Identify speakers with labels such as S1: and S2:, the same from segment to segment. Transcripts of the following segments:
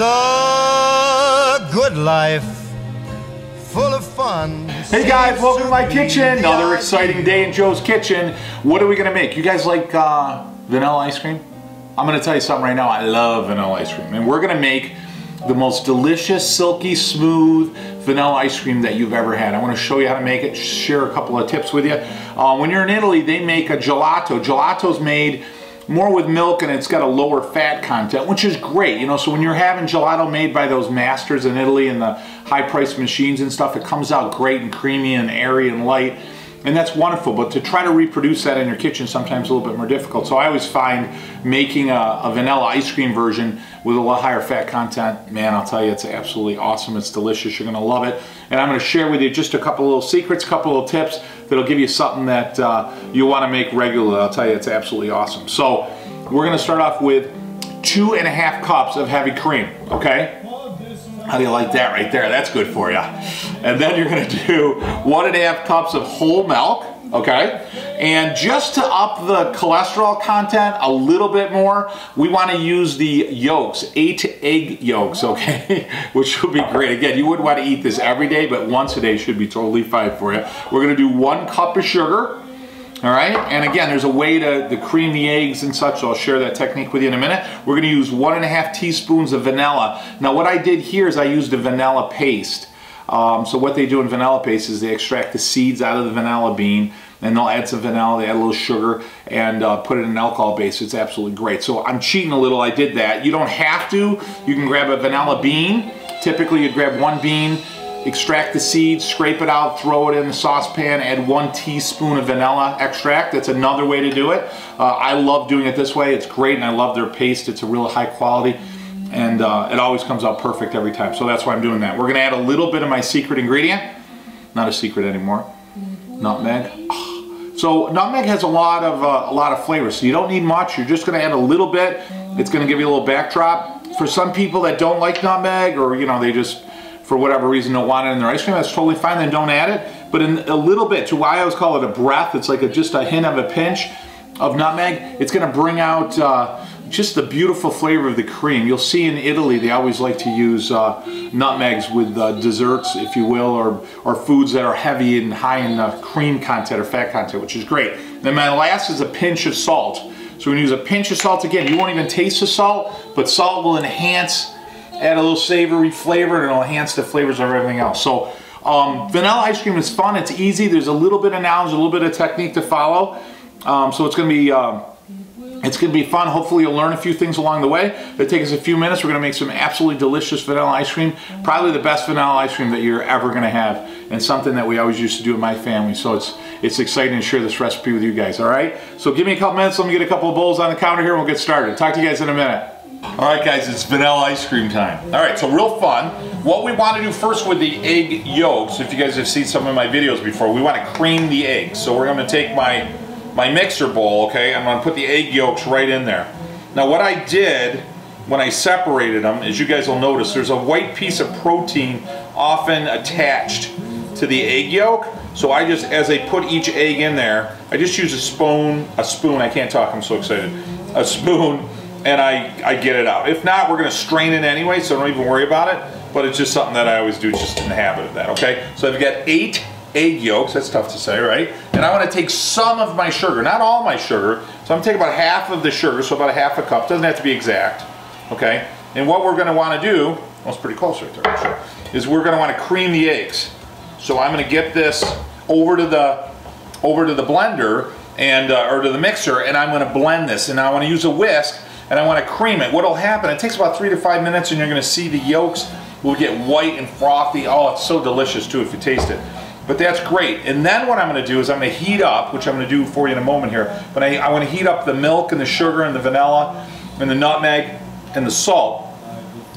S1: The good life, full of fun.
S2: Hey guys, welcome to my kitchen. Another exciting day in Joe's kitchen. What are we gonna make? You guys like vanilla ice cream? I'm gonna tell you something right now. I love vanilla ice cream, and we're gonna make the most delicious, silky smooth vanilla ice cream that you've ever had. I want to show you how to make it, share a couple of tips with you. When you're in Italy, they make a gelato. Gelato's made more with milk and it's got a lower fat content, which is great, you know. So when you're having gelato made by those masters in Italy and the high-priced machines and stuff, it comes out great and creamy and airy and light, and that's wonderful. But to try to reproduce that in your kitchen is sometimes a little bit more difficult. So I always find making a vanilla ice cream version with a lot higher fat content, man, I'll tell you, it's absolutely awesome. It's delicious. You're gonna love it. And I'm gonna share with you just a couple little secrets, a couple little tips that'll give you something that you wanna make regularly. I'll tell you, it's absolutely awesome. So we're gonna start off with 2.5 cups of heavy cream, okay? How do you like that right there? That's good for you. And then you're gonna do 1.5 cups of whole milk, okay? And just to up the cholesterol content a little bit more, we wanna use the yolks, 8 egg yolks, okay? Which would be great. Again, you wouldn't wanna eat this every day, but once a day should be totally fine for you. We're gonna do 1 cup of sugar, all right? And again, there's a way to cream the eggs and such, so I'll share that technique with you in a minute. We're gonna use 1.5 teaspoons of vanilla. Now what I did here is I used a vanilla paste. So what they do in vanilla paste is they extract the seeds out of the vanilla bean, and they'll add some vanilla, they add a little sugar, and put it in an alcohol base. It's absolutely great. So I'm cheating a little, I did that. You don't have to. You can grab a vanilla bean. Typically you'd grab 1 bean, extract the seeds, scrape it out, throw it in the saucepan, add 1 teaspoon of vanilla extract. That's another way to do it. I love doing it this way. It's great, and I love their paste. It's a real high quality, and it always comes out perfect every time. So that's why I'm doing that. We're gonna add a little bit of my secret ingredient. Not a secret anymore. Nutmeg. So nutmeg has a lot of flavor, so you don't need much. You're just gonna add a little bit. It's gonna give you a little backdrop. For some people that don't like nutmeg, or you know, they just, for whatever reason, don't want it in their ice cream, that's totally fine, then don't add it. But in a little bit, to why I always call it a breath, it's like just a hint of a pinch of nutmeg. It's gonna bring out just the beautiful flavor of the cream. You'll see in Italy, they always like to use nutmegs with desserts, if you will, or foods that are heavy and high in cream content or fat content, which is great. Then my last is a pinch of salt. So we're gonna use a pinch of salt. Again, you won't even taste the salt, but salt will enhance, add a little savory flavor, and it'll enhance the flavors of everything else. So vanilla ice cream is fun, it's easy, there's a little bit of knowledge, a little bit of technique to follow. So it's gonna be fun. Hopefully you'll learn a few things along the way. It'll take us a few minutes. We're gonna make some absolutely delicious vanilla ice cream. Probably the best vanilla ice cream that you're ever gonna have, and something that we always used to do in my family. So it's exciting to share this recipe with you guys, all right? So give me a couple minutes, let me get a couple of bowls on the counter here and we'll get started. Talk to you guys in a minute. All right guys, it's vanilla ice cream time. All right, so real fun. What we wanna do first with the egg yolks, if you guys have seen some of my videos before, we wanna cream the eggs. So we're gonna take my mixer bowl, okay, I'm gonna put the egg yolks right in there. Now what I did when I separated them, as you guys will notice, there's a white piece of protein often attached to the egg yolk. So I just, as I put each egg in there, I just use a spoon, I can't talk, I'm so excited, a spoon, and I get it out. If not, we're gonna strain it anyway, so don't even worry about it, but it's just something that I always do, just in the habit of that, okay? So I've got 8 egg yolks, that's tough to say, right? And I want to take some of my sugar, not all my sugar, so I'm going to take about half of the sugar, so about a half a cup, doesn't have to be exact, okay? And what we're going to want to do, well, it's pretty close right there, actually, is we're going to want to cream the eggs. So I'm going to get this over to the blender, and or to the mixer, and I'm going to blend this, and I want to use a whisk, and I want to cream it. What'll happen, it takes about 3 to 5 minutes, and you're going to see the yolks will get white and frothy. Oh, it's so delicious too if you taste it. But that's great. And then what I'm going to do is I'm going to heat up, which I'm going to do for you in a moment here, but I want to heat up the milk and the sugar and the vanilla and the nutmeg and the salt.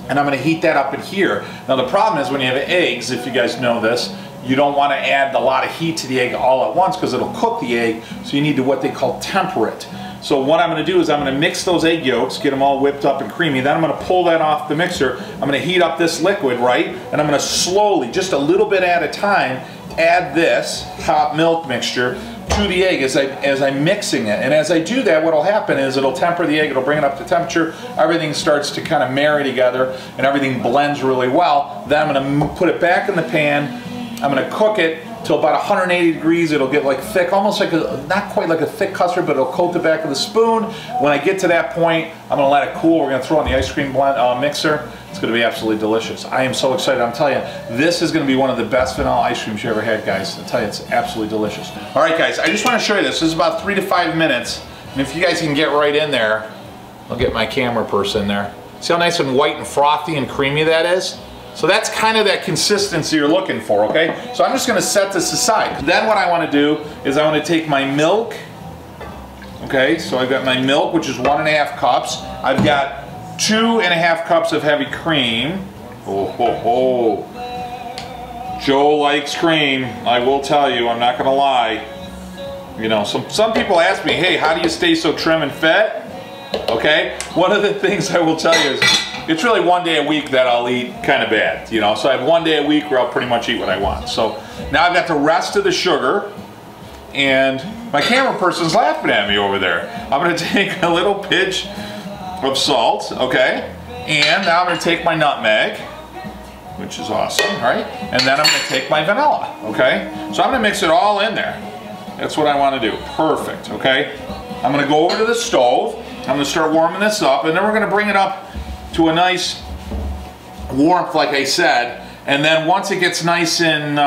S2: And I'm going to heat that up in here. Now the problem is when you have eggs, if you guys know this, you don't want to add a lot of heat to the egg all at once because it'll cook the egg, so you need to what they call temper it. So what I'm going to do is I'm going to mix those egg yolks, get them all whipped up and creamy, then I'm going to pull that off the mixer, I'm going to heat up this liquid, right, and I'm going to slowly, just a little bit at a time, add this hot milk mixture to the egg as I'm mixing it. And as I do that, what'll happen is it'll temper the egg, it'll bring it up to temperature, everything starts to kind of marry together and everything blends really well. Then I'm gonna put it back in the pan, I'm gonna cook it till about 180 degrees. It'll get like thick, almost like not quite like a thick custard, but it'll coat the back of the spoon. When I get to that point, I'm gonna let it cool. We're gonna throw it in the ice cream blend mixer. It's gonna be absolutely delicious. I am so excited. I'm telling you, this is gonna be one of the best vanilla ice creams you ever had, guys. I tell you, it's absolutely delicious. All right, guys, I just wanna show you this. This is about 3 to 5 minutes. And if you guys can get right in there, I'll get my camera person there. See how nice and white and frothy and creamy that is? So that's kind of that consistency you're looking for, okay? So I'm just gonna set this aside. Then what I wanna do is I wanna take my milk, okay? So I've got my milk, which is 1.5 cups. I've got 2.5 cups of heavy cream. Oh, ho, ho. Joe likes cream, I will tell you, I'm not gonna lie. You know, some people ask me, hey, how do you stay so trim and fit? Okay, one of the things I will tell you is, it's really one day a week that I'll eat kind of bad, you know. So I have one day a week where I'll pretty much eat what I want. So now I've got the rest of the sugar, and my camera person's laughing at me over there. I'm gonna take a little pinch of salt, okay? And now I'm gonna take my nutmeg, which is awesome, right? And then I'm gonna take my vanilla, okay? So I'm gonna mix it all in there. That's what I wanna do, perfect, okay? I'm gonna go over to the stove. I'm gonna start warming this up, and then we're gonna bring it up to a nice warmth, like I said, and then once it gets nice and,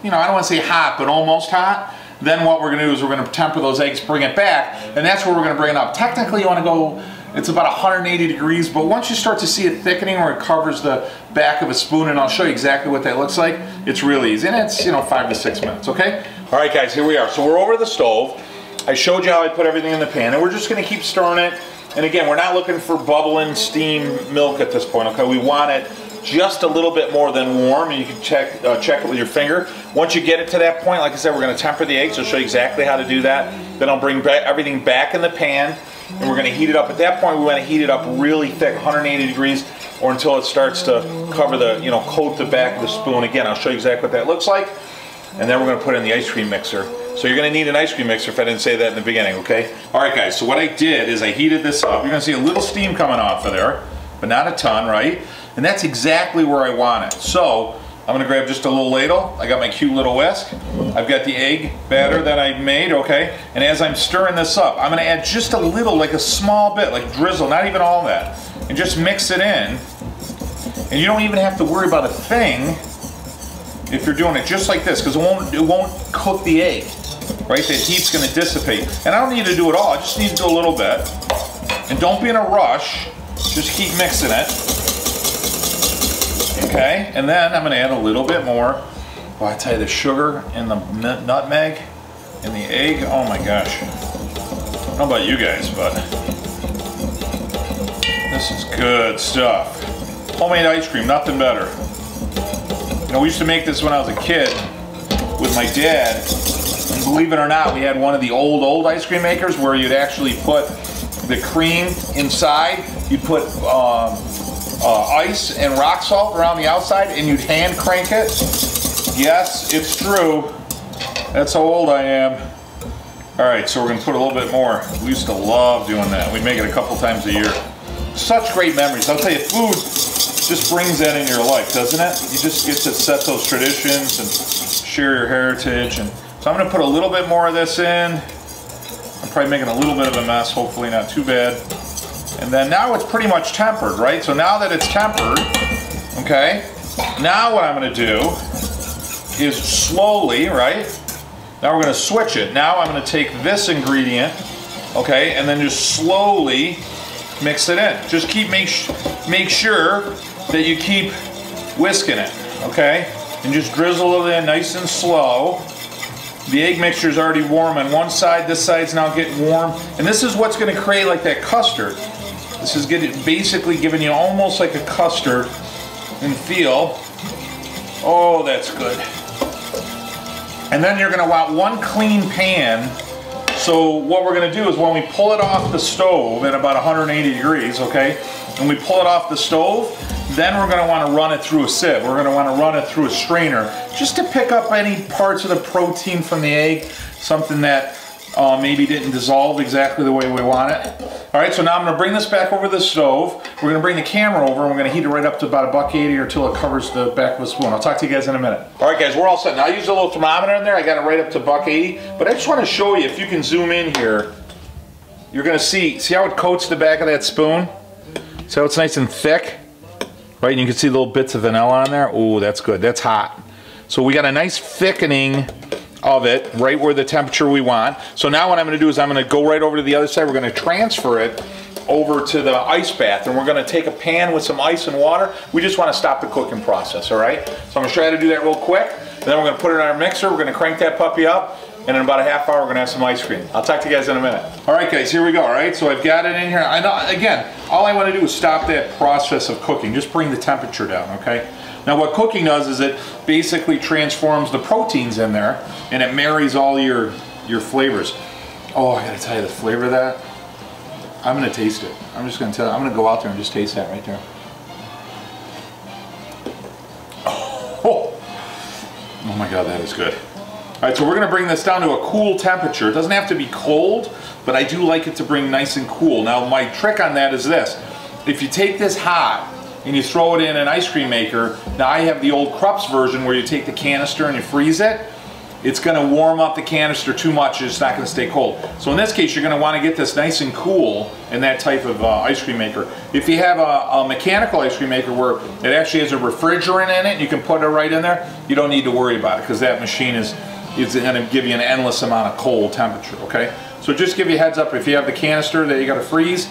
S2: you know, I don't want to say hot, but almost hot, then what we're going to do is we're going to temper those eggs, bring it back, and that's where we're going to bring it up. Technically, you want to go, it's about 180 degrees, but once you start to see it thickening where it covers the back of a spoon, and I'll show you exactly what that looks like, it's really easy, and it's, you know, 5 to 6 minutes, okay? All right, guys, here we are. So we're over the stove. I showed you how I put everything in the pan, and we're just going to keep stirring it. And again, we're not looking for bubbling steam milk at this point, okay? We want it just a little bit more than warm, and you can check it with your finger. Once you get it to that point, like I said, we're gonna temper the eggs. I'll show you exactly how to do that. Then I'll bring everything back in the pan, and we're gonna heat it up. At that point, we wanna heat it up really thick, 180 degrees, or until it starts to cover the, you know, coat the back of the spoon. Again, I'll show you exactly what that looks like. And then we're gonna put it in the ice cream mixer. So you're gonna need an ice cream mixer if I didn't say that in the beginning, okay? All right, guys, so what I did is I heated this up. You're gonna see a little steam coming off of there, but not a ton, right? And that's exactly where I want it. So I'm gonna grab just a little ladle. I got my cute little whisk. I've got the egg batter that I made, okay? And as I'm stirring this up, I'm gonna add just a little, like a small bit, like drizzle, not even all that. And just mix it in. And you don't even have to worry about a thing if you're doing it just like this, because it won't cook the egg, right? The heat's gonna dissipate. And I don't need to do it all, I just need to do a little bit. And don't be in a rush, just keep mixing it. Okay, and then I'm gonna add a little bit more. Well, I tell you, the sugar and the nutmeg and the egg, oh my gosh. I don't know about you guys, but this is good stuff. Homemade ice cream, nothing better. You know, we used to make this when I was a kid with my dad, and believe it or not, we had one of the old ice cream makers where you'd actually put the cream inside, you'd put ice and rock salt around the outside, and you'd hand crank it. Yes, it's true. That's how old I am. All right, so we're gonna put a little bit more. We used to love doing that. We'd make it a couple times a year. Such great memories. I'll tell you, food just brings that in your life, doesn't it? You just get to set those traditions and share your heritage. And so I'm gonna put a little bit more of this in. I'm probably making a little bit of a mess, hopefully not too bad. And then now it's pretty much tempered, right? So now that it's tempered, okay, now what I'm gonna do is slowly, right? Now we're gonna switch it. Now I'm gonna take this ingredient, okay, and then just slowly mix it in. Just make sure that you keep whisking it, okay? And just drizzle it in nice and slow. The egg mixture is already warm on one side. This side's now getting warm. And this is what's gonna create like that custard. This is basically giving you almost like a custard and feel. Oh, that's good. And then you're gonna want one clean pan So what we're gonna do is when we pull it off the stove at about 180 degrees, okay, and we pull it off the stove, then we're gonna wanna run it through a sieve. We're gonna wanna run it through a strainer just to pick up any parts of the protein from the egg, something that maybe didn't dissolve exactly the way we want it. All right, so now I'm gonna bring this back over the stove. We're gonna bring the camera over and we're gonna heat it right up to about $1.80 or till it covers the back of a spoon. I'll talk to you guys in a minute. All right guys, we're all set. Now I used a little thermometer in there. I got it right up to $1.80, but I just wanna show you, if you can zoom in here, you're gonna see how it coats the back of that spoon? See how it's nice and thick? Right, and you can see little bits of vanilla on there. Ooh, that's good, that's hot. So we got a nice thickening of it right where the temperature we want. So now what I'm going to do is I'm going to go right over to the other side. We're going to transfer it over to the ice bath, and we're going to take a pan with some ice and water. We just want to stop the cooking process, all right? So I'm going to try to do that real quick. Then we're going to put it in our mixer. We're going to crank that puppy up, and in about a half hour we're going to have some ice cream. I'll talk to you guys in a minute. All right guys, here we go, all right? So I've got it in here. I know, again, all I want to do is stop that process of cooking. Just bring the temperature down, okay? Now what cooking does is it basically transforms the proteins in there and it marries all your flavors. Oh, I gotta tell you the flavor of that. I'm gonna taste it. I'm just gonna tell you, I'm gonna go out there and just taste that right there. Oh my God, that is good. All right, so we're gonna bring this down to a cool temperature. It doesn't have to be cold, but I do like it to bring nice and cool. Now my trick on that is this. If you take this hot, and you throw it in an ice cream maker. Now I have the old Krups version where you take the canister and you freeze it. It's going to warm up the canister too much, it's not going to stay cold. So in this case you're going to want to get this nice and cool in that type of ice cream maker. If you have a mechanical ice cream maker where it actually has a refrigerant in it, you can put it right in there, you don't need to worry about it because that machine is going to give you an endless amount of cold temperature, okay? So just give you a heads up, if you have the canister that you got to freeze,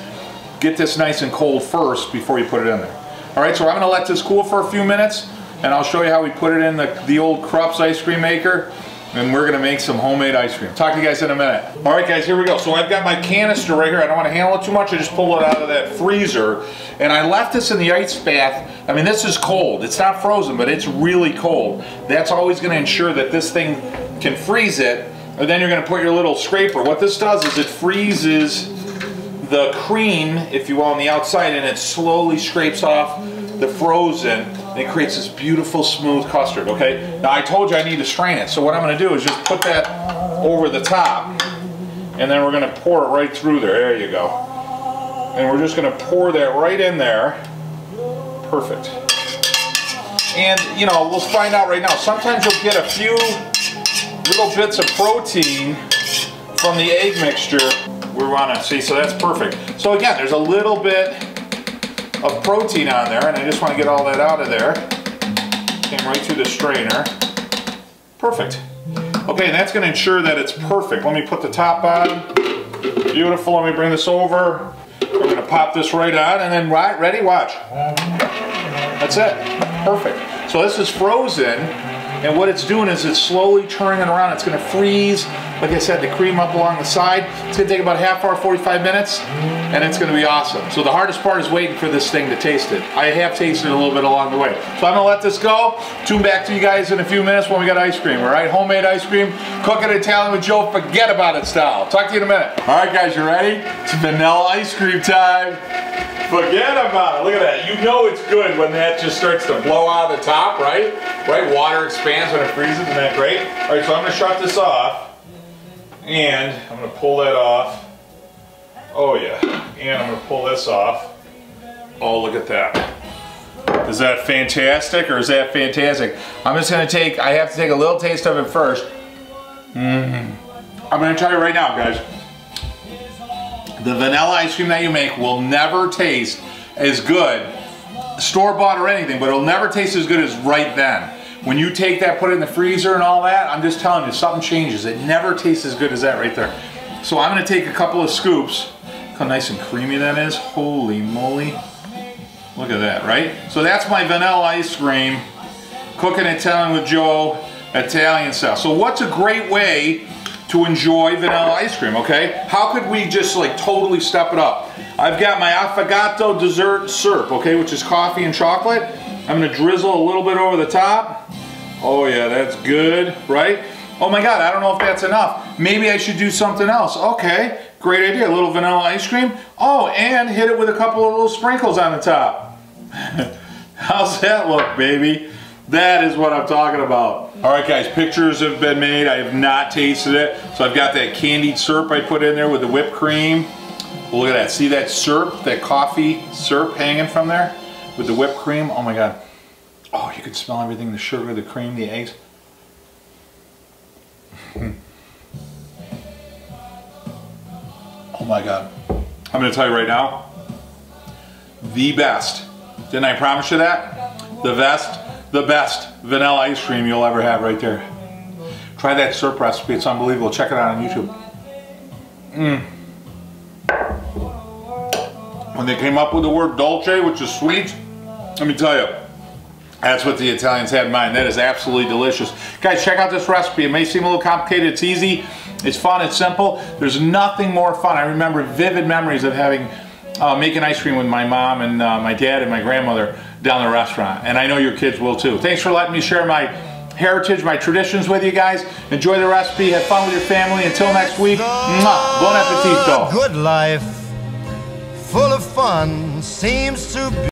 S2: get this nice and cold first before you put it in there. All right, so I'm gonna let this cool for a few minutes and I'll show you how we put it in the old Krups ice cream maker, and we're gonna make some homemade ice cream. Talk to you guys in a minute. All right guys, here we go. So I've got my canister right here. I don't wanna handle it too much. I just pulled it out of that freezer and I left this in the ice bath. I mean, this is cold. It's not frozen, but it's really cold. That's always gonna ensure that this thing can freeze it, and then you're gonna put your little scraper. What this does is it freezes the cream, if you will, on the outside, and it slowly scrapes off the frozen, and it creates this beautiful smooth custard, okay? Now I told you I need to strain it, so what I'm gonna do is just put that over the top, and then we're gonna pour it right through there. There you go. And we're just gonna pour that right in there. Perfect. And you know, we'll find out right now. Sometimes you'll get a few little bits of protein from the egg mixture. We want to see, so that's perfect. So again, there's a little bit of protein on there, and I just want to get all that out of there. Came right through the strainer. Perfect. Okay, and that's going to ensure that it's perfect. Let me put the top on. Beautiful. Let me bring this over. We're going to pop this right on, and then ready? Watch. That's it. Perfect. So this is frozen, and what it's doing is it's slowly turning it around. It's going to freeze, like I said, the cream up along the side. It's going to take about a half hour, 45 minutes, and it's going to be awesome. So the hardest part is waiting for this thing to taste it. I have tasted it a little bit along the way. So I'm going to let this go. Tune back to you guys in a few minutes when we got ice cream, all right? Homemade ice cream, cooking Italian with Joe, forget about it style. Talk to you in a minute. All right, guys, you ready? It's vanilla ice cream time. Forget about it. Look at that. You know it's good when that just starts to blow out of the top, right? Right? Water expands when it freezes. Isn't that great? All right, so I'm going to shut this off. And I'm going to pull that off. Oh yeah. And I'm going to pull this off. Oh, look at that. Is that fantastic or is that fantastic? I'm just going to take, I have to take a little taste of it first. I'm going to tell you right now, guys. The vanilla ice cream that you make will never taste as good, store-bought or anything, but it'll never taste as good as right then. When you take that, put it in the freezer and all that, I'm just telling you, something changes. It never tastes as good as that right there. So I'm going to take a couple of scoops. Look how nice and creamy that is. Holy moly. Look at that, right? So that's my vanilla ice cream. Cooking Italian with Joe, Italian style. So what's a great way to enjoy vanilla ice cream, okay? How could we just like totally step it up? I've got my affogato dessert syrup, okay, which is coffee and chocolate. I'm gonna drizzle a little bit over the top. Oh yeah, that's good, right? Oh my God, I don't know if that's enough. maybe I should do something else. Okay, great idea. A little vanilla ice cream. Oh, and hit it with a couple of little sprinkles on the top. How's that look, baby? That is what I'm talking about. All right, guys, pictures have been made. I have not tasted it. So I've got that candied syrup I put in there with the whipped cream. Well, look at that. See that syrup, that coffee syrup hanging from there with the whipped cream? Oh my God. Oh, you can smell everything, the sugar, the cream, the eggs. Oh my God. I'm gonna tell you right now, the best. Didn't I promise you that? The best vanilla ice cream you'll ever have right there. Try that syrup recipe, it's unbelievable. Check it out on YouTube. When they came up with the word dolce, which is sweet, let me tell you, that's what the Italians had in mind. That is absolutely delicious. Guys, check out this recipe. It may seem a little complicated. It's easy, it's fun, it's simple. There's nothing more fun. I remember vivid memories of having making ice cream with my mom and my dad and my grandmother down the restaurant. And I know your kids will too. Thanks for letting me share my heritage, my traditions with you guys. Enjoy the recipe. Have fun with your family. Until next week, mwah, bon appetito.
S1: Good life, full of fun, seems to be.